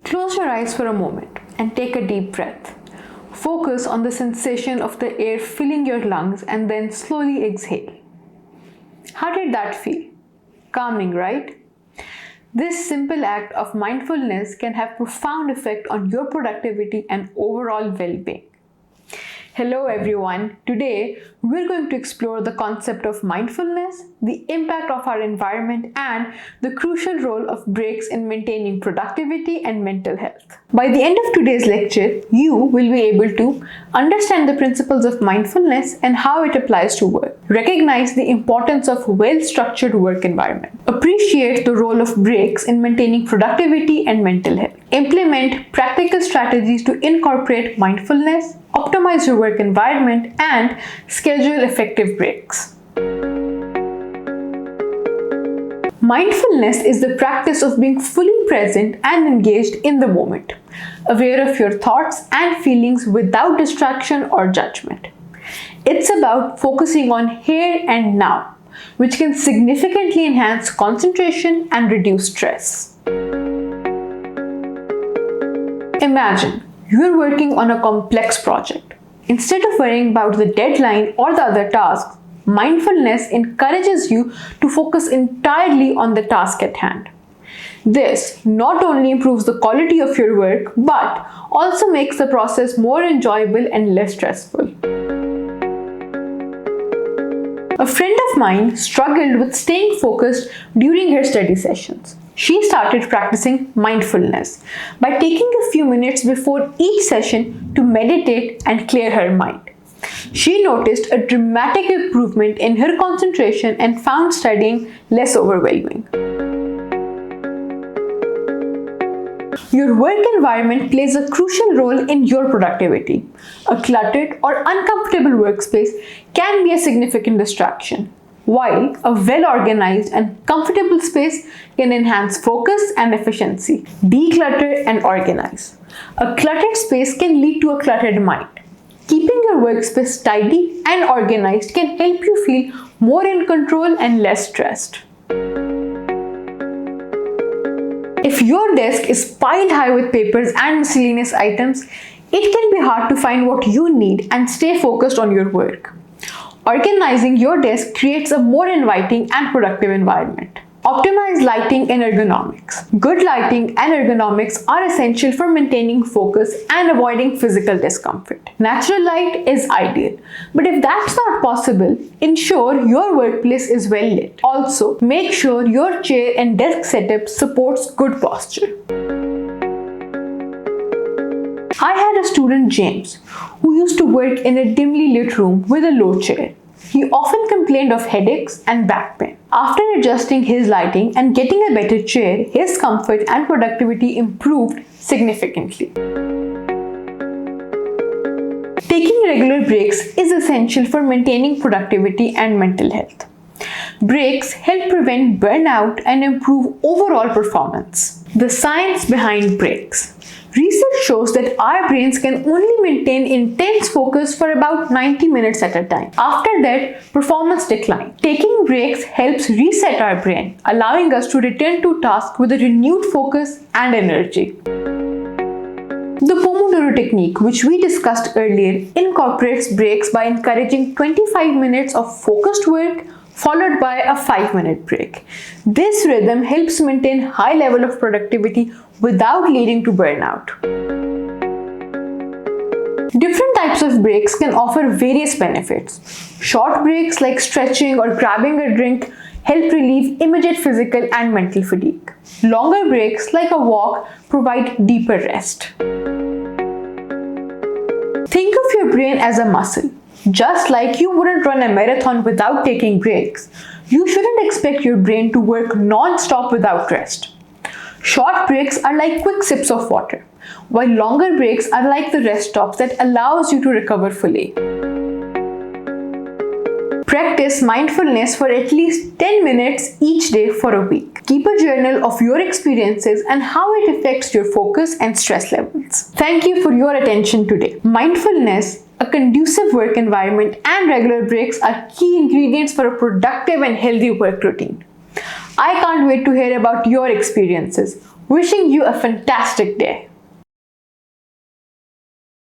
Close your eyes for a moment and take a deep breath. Focus on the sensation of the air filling your lungs and then slowly exhale. How did that feel? Calming, right? This simple act of mindfulness can have profound effect on your productivity and overall well-being. Hello everyone. Today we're going to explore the concept of mindfulness, the impact of our environment, and the crucial role of breaks in maintaining productivity and mental health. By the end of today's lecture, you will be able to understand the principles of mindfulness and how it applies to work, recognize the importance of well-structured work environment, appreciate the role of breaks in maintaining productivity and mental health, implement practical strategies to incorporate mindfulness, optimize your work environment, and schedule effective breaks. Mindfulness is the practice of being fully present and engaged in the moment, aware of your thoughts and feelings without distraction or judgment. It's about focusing on here and now, which can significantly enhance concentration and reduce stress. Imagine you're working on a complex project. Instead of worrying about the deadline or the other tasks, mindfulness encourages you to focus entirely on the task at hand. This not only improves the quality of your work, but also makes the process more enjoyable and less stressful. A friend of mine struggled with staying focused during her study sessions. She started practicing mindfulness by taking a few minutes before each session to meditate and clear her mind. She noticed a dramatic improvement in her concentration and found studying less overwhelming. Your work environment plays a crucial role in your productivity. A cluttered or uncomfortable workspace can be a significant distraction, while a well-organized and comfortable space can enhance focus and efficiency. Declutter and organize. A cluttered space can lead to a cluttered mind. Keeping your workspace tidy and organized can help you feel more in control and less stressed. If your desk is piled high with papers and miscellaneous items, it can be hard to find what you need and stay focused on your work. Organizing your desk creates a more inviting and productive environment. Optimize lighting and ergonomics. Good lighting and ergonomics are essential for maintaining focus and avoiding physical discomfort. Natural light is ideal, but if that's not possible, ensure your workplace is well lit. Also, make sure your chair and desk setup supports good posture. I had a student, James, who used to work in a dimly lit room with a low chair. He often complained of headaches and back pain. After adjusting his lighting and getting a better chair, his comfort and productivity improved significantly. Taking regular breaks is essential for maintaining productivity and mental health. Breaks help prevent burnout and improve overall performance. The science behind breaks. Research shows that our brains can only maintain intense focus for about 90 minutes at a time. After that, performance declines. Taking breaks helps reset our brain, allowing us to return to tasks with a renewed focus and energy. The Pomodoro technique, which we discussed earlier, incorporates breaks by encouraging 25 minutes of focused work followed by a 5-minute break. This rhythm helps maintain high level of productivity without leading to burnout. Different types of breaks can offer various benefits. Short breaks like stretching or grabbing a drink help relieve immediate physical and mental fatigue. Longer breaks like a walk provide deeper rest. Think of your brain as a muscle. Just like you wouldn't run a marathon without taking breaks, you shouldn't expect your brain to work non-stop without rest. Short breaks are like quick sips of water, while longer breaks are like the rest stops that allows you to recover fully. Practice mindfulness for at least 10 minutes each day for a week. Keep a journal of your experiences and how it affects your focus and stress levels. Thank you for your attention today. Mindfulness, a conducive work environment, and regular breaks are key ingredients for a productive and healthy work routine. I can't wait to hear about your experiences. Wishing you a fantastic day.